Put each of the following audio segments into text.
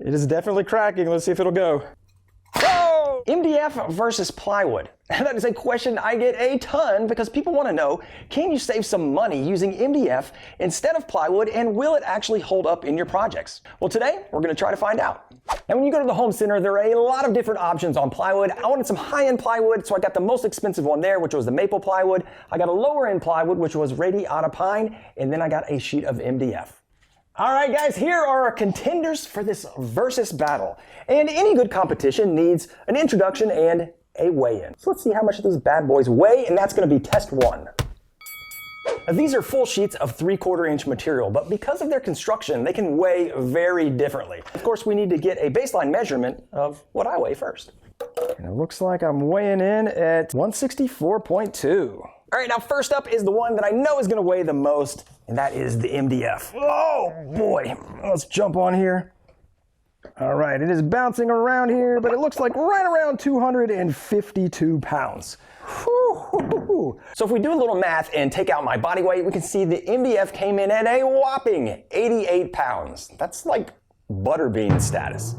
It is definitely cracking. Let's see if it'll go. Oh! MDF versus plywood. That is a question I get a ton because people want to know, can you save some money using MDF instead of plywood, and will it actually hold up in your projects? Well, today we're going to try to find out. And when you go to the home center, there are a lot of different options on plywood. I wanted some high-end plywood, so I got the most expensive one there, which was the maple plywood. I got a lower-end plywood, which was radiata pine, and then I got a sheet of MDF. All right, guys, here are our contenders for this versus battle. And any good competition needs an introduction and a weigh-in. So let's see how much these bad boys weigh, and that's going to be test one. Now, these are full sheets of 3/4 inch material, but because of their construction, they can weigh very differently. Of course, we need to get a baseline measurement of what I weigh first. And it looks like I'm weighing in at 164.2. All right, now first up is the one that I know is going to weigh the most, and that is the MDF. Oh boy, let's jump on here. All right, it is bouncing around here, but it looks like right around 252 pounds. Whew. So if we do a little math and take out my body weight, we can see the MDF came in at a whopping 88 pounds. That's like butterbean status.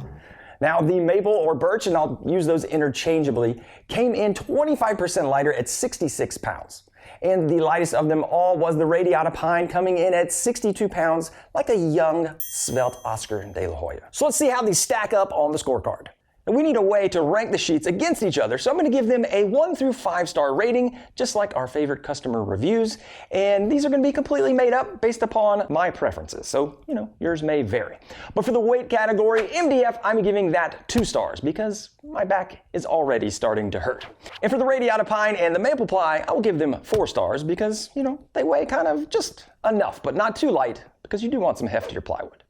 Now the maple or birch, and I'll use those interchangeably, came in 25% lighter at 66 pounds. And the lightest of them all was the radiata pine, coming in at 62 pounds, like a young, svelte Oscar de la Hoya. So let's see how these stack up on the scorecard. And we need a way to rank the sheets against each other, so I'm going to give them a 1 through 5 star rating, just like our favorite customer reviews. And these are going to be completely made up based upon my preferences, so, yours may vary. But for the weight category, MDF, I'm giving that 2 stars because my back is already starting to hurt. And for the radiata pine and the maple ply, I will give them 4 stars because, they weigh kind of just enough, but not too light, because you do want some heftier plywood.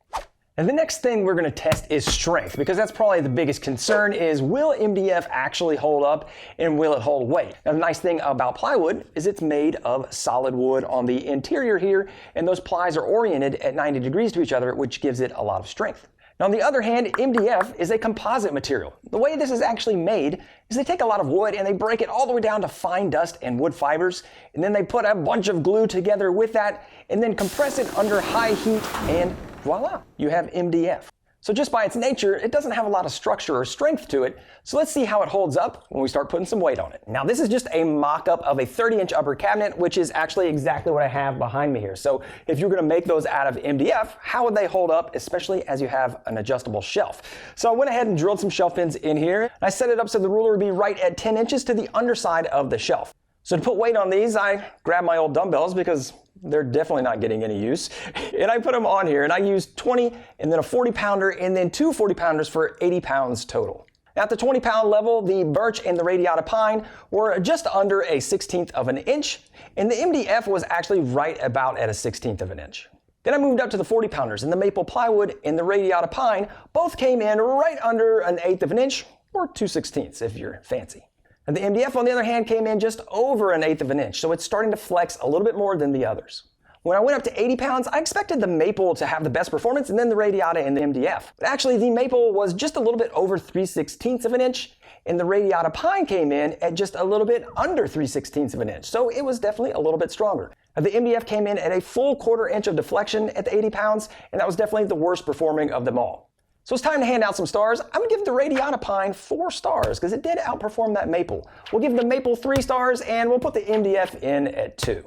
And the next thing we're going to test is strength, because that's probably the biggest concern is, will MDF actually hold up and will it hold weight? Now, the nice thing about plywood is it's made of solid wood on the interior here, and those plies are oriented at 90 degrees to each other, which gives it a lot of strength. Now, on the other hand, MDF is a composite material. The way this is actually made is they take a lot of wood and they break it all the way down to fine dust and wood fibers, and then they put a bunch of glue together with that and then compress it under high heat, and voila, you have MDF. So just by its nature, it doesn't have a lot of structure or strength to it. So let's see how it holds up when we start putting some weight on it. Now, this is just a mock-up of a 30-inch upper cabinet, which is actually exactly what I have behind me here. So if you're going to make those out of MDF, how would they hold up, especially as you have an adjustable shelf? So I went ahead and drilled some shelf pins in here. I set it up so the ruler would be right at 10 inches to the underside of the shelf. So to put weight on these, I grabbed my old dumbbells because they're definitely not getting any use. And I put them on here, and I used 20 and then a 40-pounder and then 2 40-pounders for 80 pounds total. Now, at the 20-pound level, the birch and the radiata pine were just under a 1/16 of an inch, and the MDF was actually right about at a 1/16 of an inch. Then I moved up to the 40-pounders, and the maple plywood and the radiata pine both came in right under an 1/8 of an inch, or 2/16 if you're fancy. And the MDF, on the other hand, came in just over an 1/8 of an inch, so it's starting to flex a little bit more than the others. When I went up to 80 pounds, I expected the maple to have the best performance, and then the radiata and the MDF. But actually, the maple was just a little bit over 3/16 of an inch, and the radiata pine came in at just a little bit under 3/16 of an inch, so it was definitely a little bit stronger. Now, the MDF came in at a full 1/4 inch of deflection at the 80 pounds, and that was definitely the worst performing of them all. So it's time to hand out some stars. I'm going to give the radiata pine 4 stars because it did outperform that maple. We'll give the maple 3 stars, and we'll put the MDF in at 2.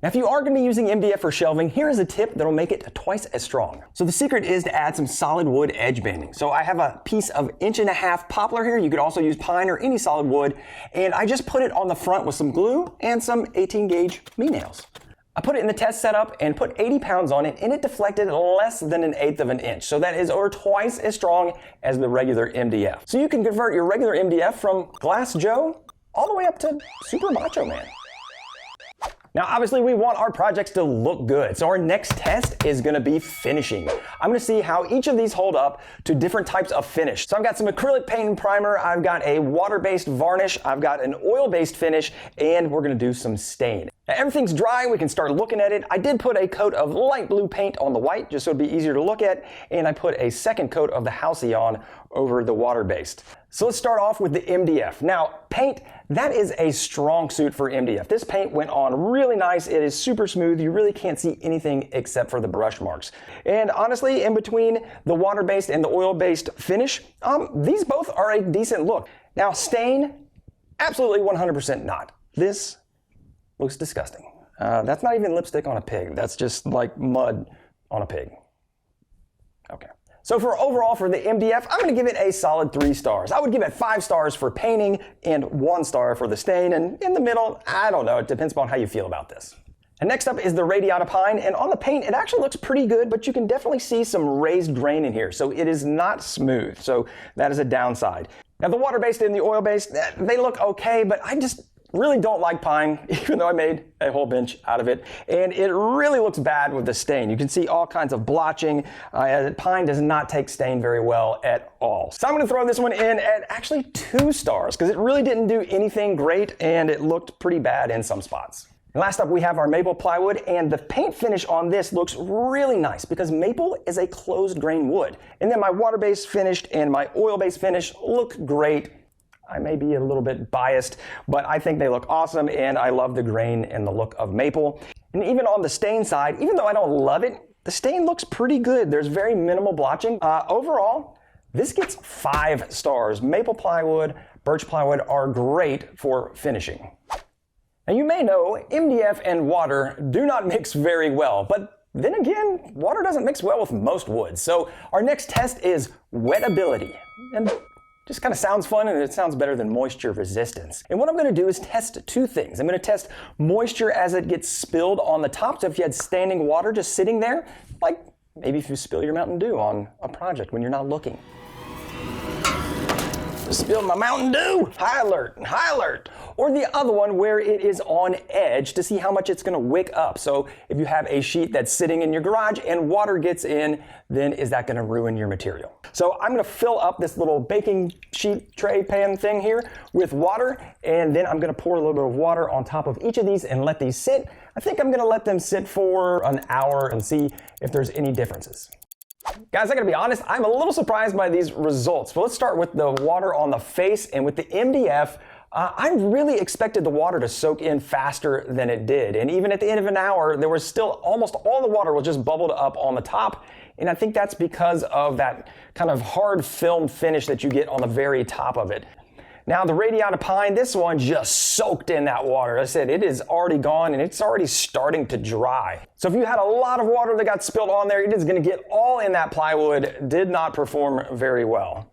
Now, if you are going to be using MDF for shelving, here is a tip that will make it twice as strong. So the secret is to add some solid wood edge banding. So I have a piece of 1.5 inch poplar here. You could also use pine or any solid wood. And I just put it on the front with some glue and some 18 gauge me-nails. I put it in the test setup and put 80 pounds on it, and it deflected less than an 1/8 of an inch. So that is over twice as strong as the regular MDF. So you can convert your regular MDF from Glass Joe all the way up to Super Macho Man. Now, obviously, we want our projects to look good, so our next test is going to be finishing. I'm going to see how each of these hold up to different types of finish. So I've got some acrylic paint and primer, I've got a water-based varnish, I've got an oil-based finish, and we're going to do some stain. Now, everything's dry, we can start looking at it. I did put a coat of light blue paint on the white just so it'd be easier to look at, and I put a second coat of the Halcyon over the water-based. So let's start off with the MDF. Now, paint, that is a strong suit for MDF. This paint went on really nice. It is super smooth. You really can't see anything except for the brush marks. And honestly, in between the water-based and the oil-based finish, these both are a decent look. Now, stain, absolutely 100% not. This looks disgusting. That's not even lipstick on a pig. That's just like mud on a pig. Okay. So overall for the MDF, I'm going to give it a solid 3 stars. I would give it 5 stars for painting and 1 star for the stain. And in the middle, I don't know. It depends upon how you feel about this. And next up is the Radiata Pine. And on the paint, it actually looks pretty good, but you can definitely see some raised grain in here. So it is not smooth. So that is a downside. Now the water-based and the oil-based, they look okay, but I just really don't like pine, even though I made a whole bench out of it. And it really looks bad with the stain. You can see all kinds of blotching. Pine does not take stain very well at all. So I'm going to throw this one in at actually 2 stars because it really didn't do anything great and it looked pretty bad in some spots. And last up, we have our maple plywood, and the paint finish on this looks really nice because maple is a closed grain wood. And then my water-based finished and my oil-based finish look great. I may be a little bit biased, but I think they look awesome, and I love the grain and the look of maple. And even on the stain side, even though I don't love it, the stain looks pretty good. There's very minimal blotching. Overall, this gets 5 stars. Maple plywood, birch plywood are great for finishing. Now you may know MDF and water do not mix very well, but then again, water doesn't mix well with most woods. So our next test is wetability. And just kind of sounds fun, and it sounds better than moisture resistance. And what I'm going to do is test 2 things. I'm going to test moisture as it gets spilled on the top. So if you had standing water just sitting there, like maybe if you spill your Mountain Dew on a project when you're not looking. Spilled my Mountain Dew! High alert, high alert! Or the other one where it is on edge to see how much it's going to wick up. So if you have a sheet that's sitting in your garage and water gets in, then is that going to ruin your material? So I'm going to fill up this little baking sheet tray pan thing here with water, and then I'm going to pour a little bit of water on top of each of these and let these sit. I think I'm going to let them sit for an hour and see if there's any differences. Guys, I gotta be honest, I'm a little surprised by these results. But let's start with the water on the face, and with the MDF, I really expected the water to soak in faster than it did. And even at the end of an hour, there was still almost all the water was just bubbled up on the top. And I think that's because of that kind of hard film finish that you get on the very top of it. Now the Radiata Pine, this one just soaked in that water. As I said, it is already gone and it's already starting to dry. So if you had a lot of water that got spilled on there, it is going to get all in that plywood. Did not perform very well.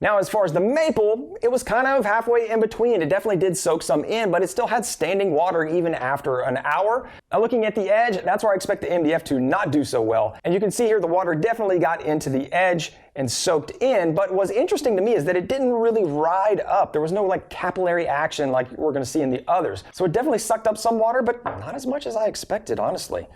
Now, as far as the maple, it was kind of halfway in between. It definitely did soak some in, but it still had standing water even after an hour. Now, looking at the edge, that's where I expect the MDF to not do so well. And you can see here the water definitely got into the edge and soaked in, but what's interesting to me is that it didn't really ride up. There was no like capillary action like we're going to see in the others. So it definitely sucked up some water, but not as much as I expected, honestly.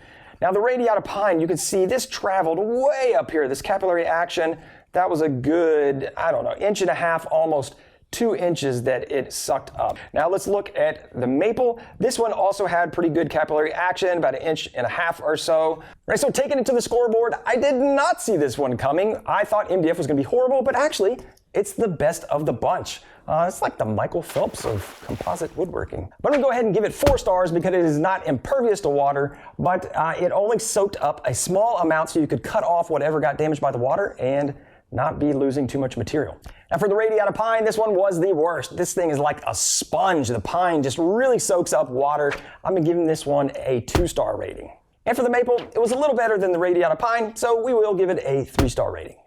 Now, the Radiata Pine, you can see this traveled way up here, this capillary action. That was a good, I don't know, 1.5 inches, almost 2 inches that it sucked up. Now let's look at the maple. This one also had pretty good capillary action, about 1.5 inches or so. Right, so taking it to the scoreboard, I did not see this one coming. I thought MDF was going to be horrible, but actually, it's the best of the bunch. It's like the Michael Phelps of composite woodworking. But I'm going to go ahead and give it 4 stars because it is not impervious to water, but it only soaked up a small amount so you could cut off whatever got damaged by the water and not be losing too much material. Now for the Radiata Pine, this one was the worst. This thing is like a sponge. The pine just really soaks up water. I'm giving this one a 2-star rating. And for the maple, it was a little better than the Radiata Pine, so we will give it a 3-star rating.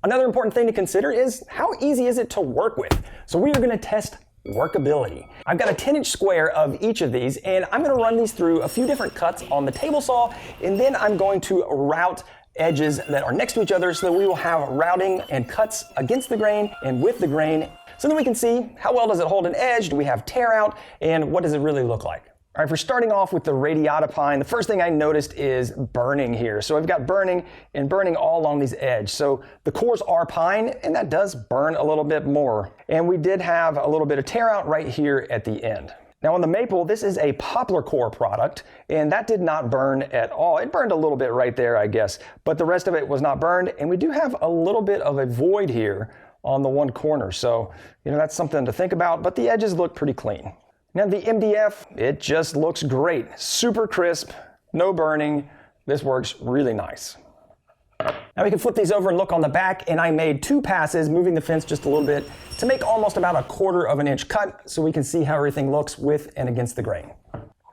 Another important thing to consider is how easy is it to work with? So we are going to test workability. I've got a 10-inch square of each of these, and I'm going to run these through a few different cuts on the table saw, and then I'm going to route edges that are next to each other so that we will have routing and cuts against the grain and with the grain, so that we can see how well does it hold an edge, do we have tear out, and what does it really look like. All right, for starting off with the Radiata Pine, the first thing I noticed is burning here. So I've got burning and burning all along these edges. So the cores are pine, and that does burn a little bit more. And we did have a little bit of tear out right here at the end. Now on the maple, this is a poplar core product, and that did not burn at all. It burned a little bit right there, I guess, but the rest of it was not burned, and we do have a little bit of a void here on the one corner, so that's something to think about, but the edges look pretty clean. Now the MDF, it just looks great. Super crisp, no burning. This works really nice. Now we can flip these over and look on the back, and I made 2 passes, moving the fence just a little bit to make almost about a 1/4 of an inch cut so we can see how everything looks with and against the grain.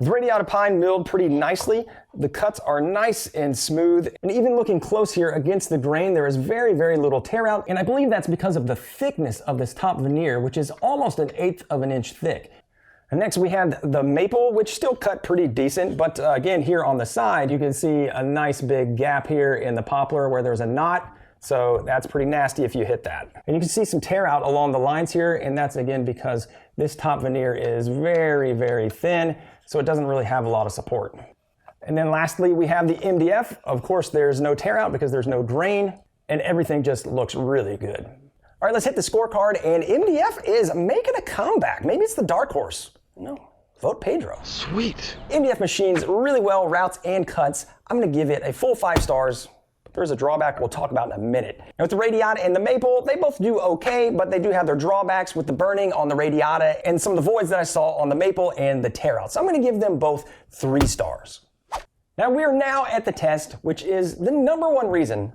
The radiata pine milled pretty nicely. The cuts are nice and smooth, and even looking close here against the grain, there is very, very little tear out, and I believe that's because of the thickness of this top veneer, which is almost 1/8 of an inch thick. And next we have the maple, which still cut pretty decent, but again here on the side you can see a nice big gap here in the poplar where there's a knot, so that's pretty nasty if you hit that. And you can see some tear out along the lines here, and that's again because this top veneer is very, very thin, so it doesn't really have a lot of support. And then lastly we have the MDF. Of course there's no tear out because there's no grain, and everything just looks really good. All right, let's hit the scorecard, and MDF is making a comeback. Maybe it's the dark horse. No, vote Pedro. Sweet. MDF machines really well, routes and cuts. I'm gonna give it a full 5 stars. But there's a drawback we'll talk about in a minute. Now with the radiata and the maple, they both do okay, but they do have their drawbacks with the burning on the radiata and some of the voids that I saw on the maple and the tear out. So I'm gonna give them both 3 stars. Now we are now at the test, which is the #1 reason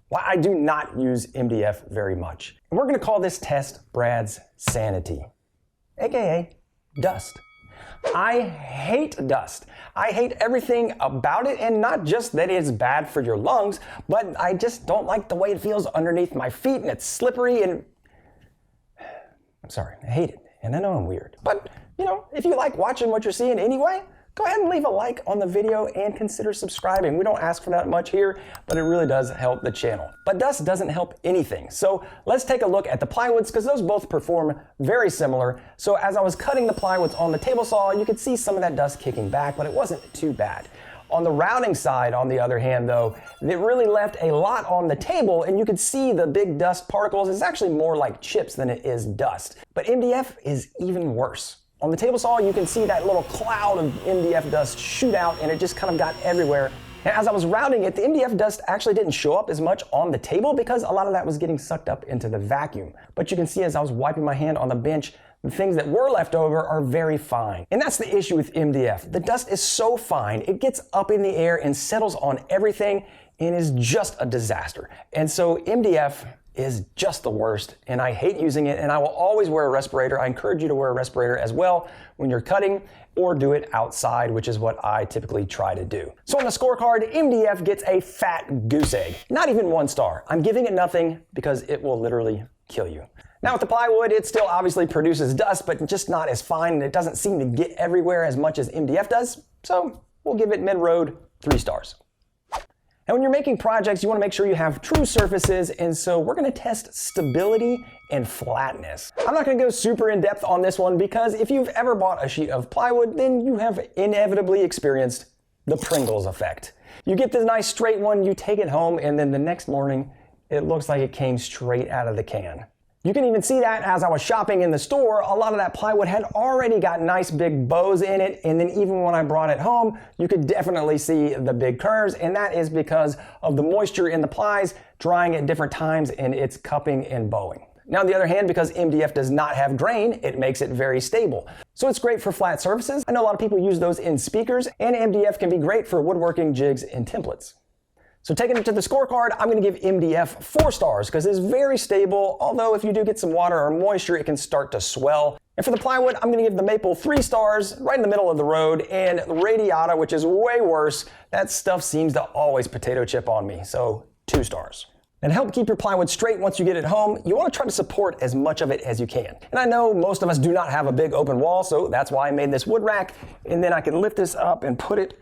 why I do not use MDF very much. And we're gonna call this test Brad's Sanity, AKA dust. I hate dust. I hate everything about it, and not just that it's bad for your lungs, but I just don't like the way it feels underneath my feet, and it's slippery, and I'm sorry, I hate it. And I know I'm weird, but if you like watching what you're seeing anyway, go ahead and leave a like on the video and consider subscribing. We don't ask for that much here, but it really does help the channel. But dust doesn't help anything. So let's take a look at the plywoods, because those both perform very similar. So as I was cutting the plywoods on the table saw, you could see some of that dust kicking back, but it wasn't too bad. On the routing side, on the other hand, though, it really left a lot on the table, and you could see the big dust particles. It's actually more like chips than it is dust. But MDF is even worse. On the table saw, you can see that little cloud of MDF dust shoot out, and it just kind of got everywhere. And as I was routing it, the MDF dust actually didn't show up as much on the table because a lot of that was getting sucked up into the vacuum. But you can see as I was wiping my hand on the bench, the things that were left over are very fine. And that's the issue with MDF. The dust is so fine, it gets up in the air and settles on everything and is just a disaster. And so MDF is just the worst, and I hate using it, and I will always wear a respirator. I encourage you to wear a respirator as well when you're cutting, or do it outside, which is what I typically try to do. So on the scorecard, MDF gets a fat goose egg. Not even 1 star. I'm giving it nothing because it will literally kill you. Now with the plywood, it still obviously produces dust, but just not as fine, and it doesn't seem to get everywhere as much as MDF does, so we'll give it mid-road 3 stars. And when you're making projects, you want to make sure you have true surfaces, and so we're going to test stability and flatness. I'm not going to go super in depth on this one because if you've ever bought a sheet of plywood, then you have inevitably experienced the Pringles effect. You get this nice straight one, you take it home, and then the next morning, it looks like it came straight out of the can. You can even see that as I was shopping in the store, a lot of that plywood had already got nice big bows in it, and then even when I brought it home, you could definitely see the big curves, and that is because of the moisture in the plies drying at different times and its cupping and bowing. Now on the other hand, because MDF does not have grain, it makes it very stable. So it's great for flat surfaces. I know a lot of people use those in speakers, and MDF can be great for woodworking jigs and templates. So taking it to the scorecard, I'm going to give MDF 4 stars because it's very stable, although if you do get some water or moisture, it can start to swell. And for the plywood, I'm going to give the maple 3 stars, right in the middle of the road, and the radiata, which is way worse, that stuff seems to always potato chip on me, so 2 stars. And to help keep your plywood straight once you get it home, you want to try to support as much of it as you can. And I know most of us do not have a big open wall, so that's why I made this wood rack, and then I can lift this up and put it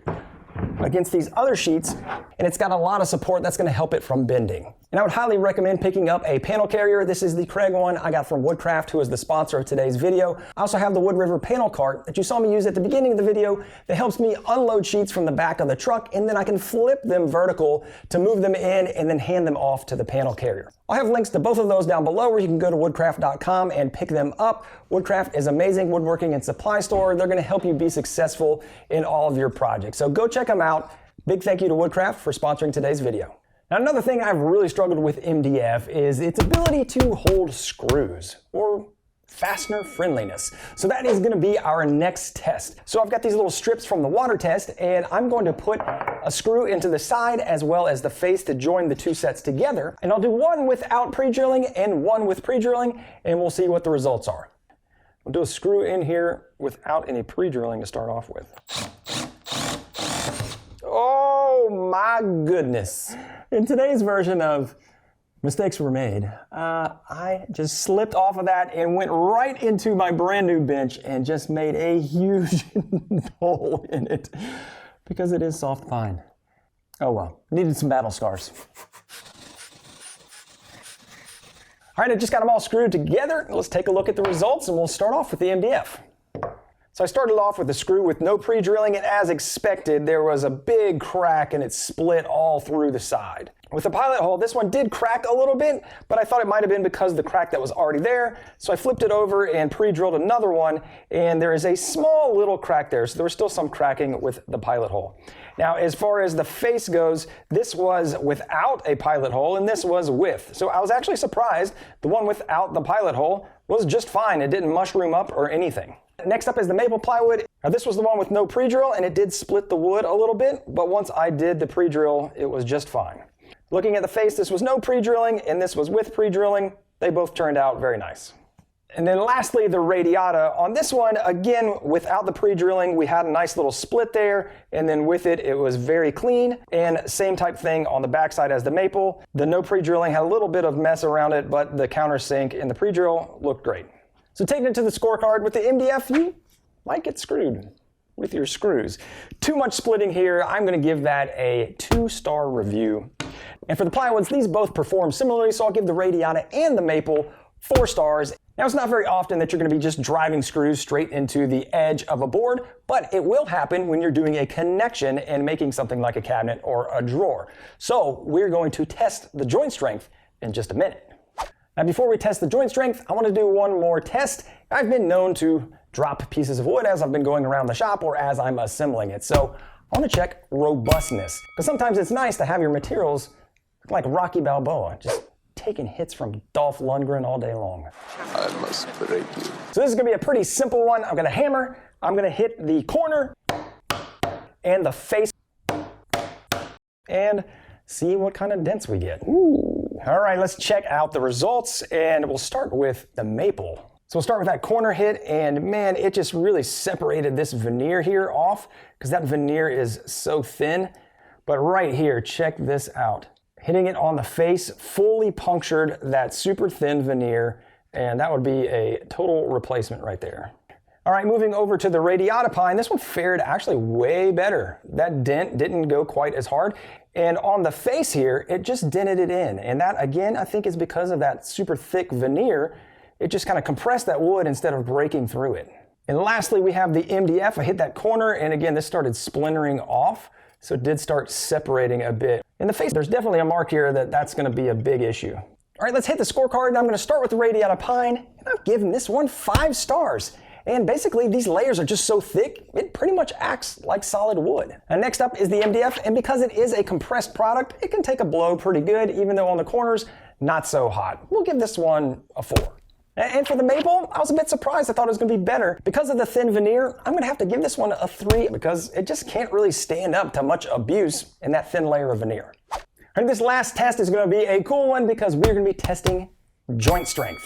against these other sheets, and it's got a lot of support that's going to help it from bending. And I would highly recommend picking up a panel carrier. This is the Craig one I got from Woodcraft, who is the sponsor of today's video. I also have the Wood River panel cart that you saw me use at the beginning of the video that helps me unload sheets from the back of the truck, and then I can flip them vertical to move them in and then hand them off to the panel carrier. I'll have links to both of those down below where you can go to woodcraft.com and pick them up. Woodcraft is amazing woodworking and supply store. They're going to help you be successful in all of your projects. So go check them out. Big thank you to Woodcraft for sponsoring today's video. Now, another thing I've really struggled with MDF is its ability to hold screws, or fastener friendliness. So that is going to be our next test. So I've got these little strips from the water test, and I'm going to put a screw into the side as well as the face to join the two sets together. And I'll do one without pre-drilling and one with pre-drilling, and we'll see what the results are. We'll do a screw in here without any pre-drilling to start off with. Oh my goodness. In today's version of Mistakes Were Made, I just slipped off of that and went right into my brand new bench and just made a huge hole in it because it is soft pine. Oh well, needed some battle scars. All right, I just got them all screwed together. Let's take a look at the results and we'll start off with the MDF. So I started off with the screw with no pre-drilling, and as expected, there was a big crack and it split all through the side. With the pilot hole, this one did crack a little bit, but I thought it might have been because of the crack that was already there. So I flipped it over and pre-drilled another one, and there is a small little crack there. So there was still some cracking with the pilot hole. Now, as far as the face goes, this was without a pilot hole and this was with. So I was actually surprised the one without the pilot hole was just fine. It didn't mushroom up or anything. Next up is the maple plywood. Now this was the one with no pre-drill, and it did split the wood a little bit, but once I did the pre-drill, it was just fine. Looking at the face, this was no pre-drilling and this was with pre-drilling. They both turned out very nice. And then lastly, the radiata. On this one, again, without the pre-drilling, we had a nice little split there, and then with it, it was very clean. And same type thing on the backside as the maple. The no pre-drilling had a little bit of mess around it, but the countersink and the pre-drill looked great. So taking it to the scorecard, with the MDF, you might get screwed with your screws. Too much splitting here. I'm going to give that a 2-star review. And for the plywoods, these both perform similarly, so I'll give the radiata and the maple 4 stars. Now, it's not very often that you're going to be just driving screws straight into the edge of a board, but it will happen when you're doing a connection and making something like a cabinet or a drawer. So we're going to test the joint strength in just a minute. Now, before we test the joint strength, I want to do one more test. I've been known to drop pieces of wood as I've been going around the shop or as I'm assembling it. So I want to check robustness, because sometimes it's nice to have your materials like Rocky Balboa, just taking hits from Dolph Lundgren all day long. I must break you. So this is going to be a pretty simple one. I'm going to hammer, I'm going to hit the corner and the face and see what kind of dents we get. Ooh. All right, let's check out the results, and we'll start with the maple. So we'll start with that corner hit, and man, it just really separated this veneer here off because that veneer is so thin. But right here, check this out. Hitting it on the face fully punctured that super thin veneer, and that would be a total replacement right there. All right, moving over to the radiata pine, this one fared actually way better. That dent didn't go quite as hard. And on the face here, it just dented it in. And that, again, I think is because of that super thick veneer. It just kind of compressed that wood instead of breaking through it. And lastly, we have the MDF. I hit that corner, and again, this started splintering off. So it did start separating a bit. In the face, there's definitely a mark here that's going to be a big issue. All right, let's hit the scorecard. And I'm going to start with the radiata pine. And I've given this one 5 stars. And basically, these layers are just so thick, it pretty much acts like solid wood. And next up is the MDF, and because it is a compressed product, it can take a blow pretty good, even though on the corners, not so hot. We'll give this one a 4. And for the maple, I was a bit surprised. I thought it was going to be better. Because of the thin veneer, I'm going to have to give this one a 3 because it just can't really stand up to much abuse in that thin layer of veneer. And this last test is going to be a cool one because we're going to be testing joint strength.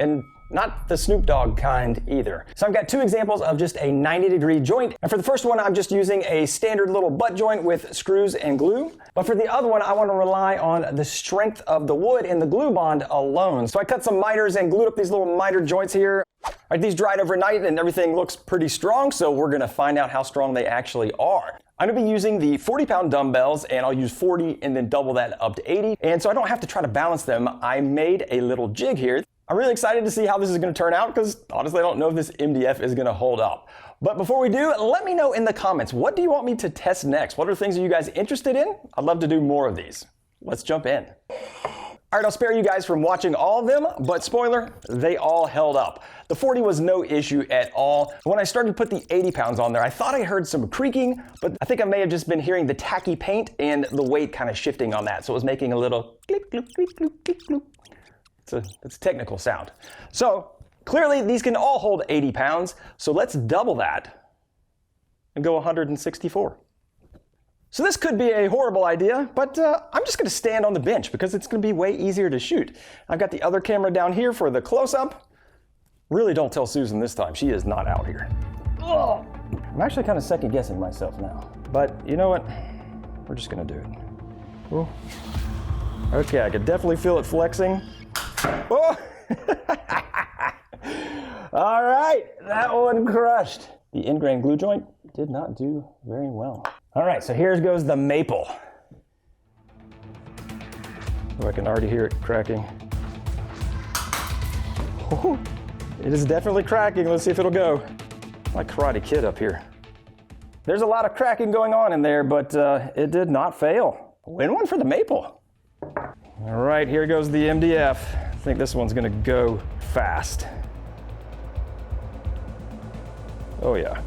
And not the Snoop Dogg kind either. So I've got 2 examples of just a 90-degree joint. And for the first one, I'm just using a standard little butt joint with screws and glue. But for the other one, I want to rely on the strength of the wood and the glue bond alone. So I cut some miters and glued up these little miter joints here. All right, these dried overnight and everything looks pretty strong, so we're gonna find out how strong they actually are. I'm going to be using the 40-pound dumbbells, and I'll use 40 and then double that up to 80. And so I don't have to try to balance them. I made a little jig here. I'm really excited to see how this is going to turn out because honestly I don't know if this MDF is going to hold up. But before we do, let me know in the comments, what do you want me to test next? What are things are you guys interested in? I'd love to do more of these. Let's jump in. All right, I'll spare you guys from watching all of them, but spoiler, they all held up. The 40 was no issue at all. When I started to put the 80 pounds on there, I thought I heard some creaking, but I think I may have just been hearing the tacky paint and the weight kind of shifting on that. So it was making a little click, click, click, click, click, click. It's a technical sound. So clearly these can all hold 80 pounds. So let's double that and go 164. So this could be a horrible idea, but I'm just going to stand on the bench because it's going to be way easier to shoot. I've got the other camera down here for the close-up. Really don't tell Susan this time. She is not out here. Ugh. I'm actually kind of second-guessing myself now. But you know what? We're just going to do it. Ooh. Okay, I could definitely feel it flexing. Oh. All right, that one crushed. The ingrained glue joint did not do very well. All right, so here goes the maple. Oh, I can already hear it cracking. Oh, it is definitely cracking. Let's see if it'll go. My Karate Kid up here. There's a lot of cracking going on in there, but it did not fail. Win one for the maple. All right, here goes the MDF. I think this one's gonna go fast. Oh yeah.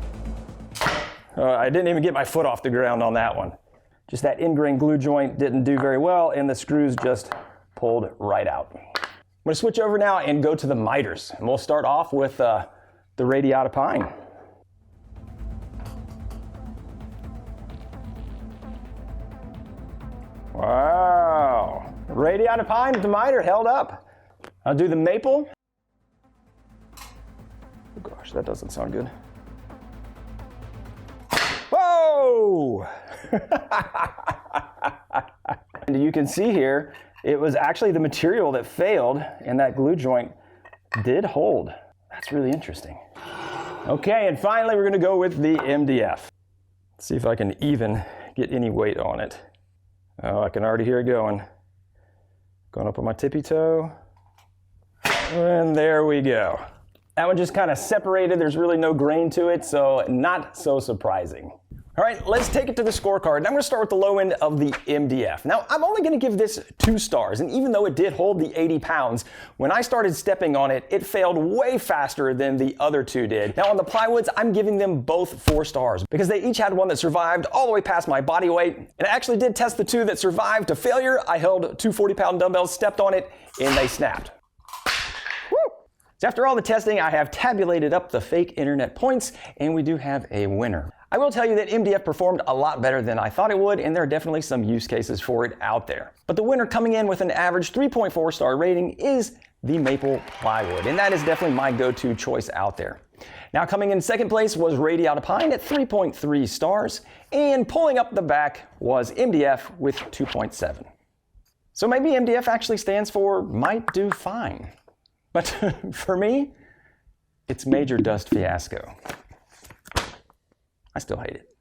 I didn't even get my foot off the ground on that one. Just that ingrained glue joint didn't do very well and the screws just pulled right out. I'm gonna switch over now and go to the miters. And we'll start off with the radiata pine. Wow. Radiata pine with the miter held up. I'll do the maple. Oh gosh, that doesn't sound good. Whoa! And you can see here, it was actually the material that failed and that glue joint did hold. That's really interesting. Okay, and finally we're gonna go with the MDF. Let's see if I can even get any weight on it. Oh, I can already hear it going. Going up on my tippy toe. And there we go. That one just kind of separated. There's really no grain to it, so not so surprising. All right, let's take it to the scorecard. And I'm gonna start with the low end of the MDF. Now, I'm only gonna give this 2 stars, and even though it did hold the 80 pounds, when I started stepping on it, it failed way faster than the other 2 did. Now, on the plywoods, I'm giving them both 4 stars because they each had one that survived all the way past my body weight. And I actually did test the 2 that survived to failure. I held 2 40-pound dumbbells, stepped on it, and they snapped. Woo! So after all the testing, I have tabulated up the fake internet points, and we do have a winner. I will tell you that MDF performed a lot better than I thought it would, and there are definitely some use cases for it out there. But the winner coming in with an average 3.4 star rating is the maple plywood, and that is definitely my go-to choice out there. Now coming in second place was radiata pine at 3.3 stars, and pulling up the back was MDF with 2.7. So maybe MDF actually stands for might do fine. But for me, it's major dust fiasco. I still hate it.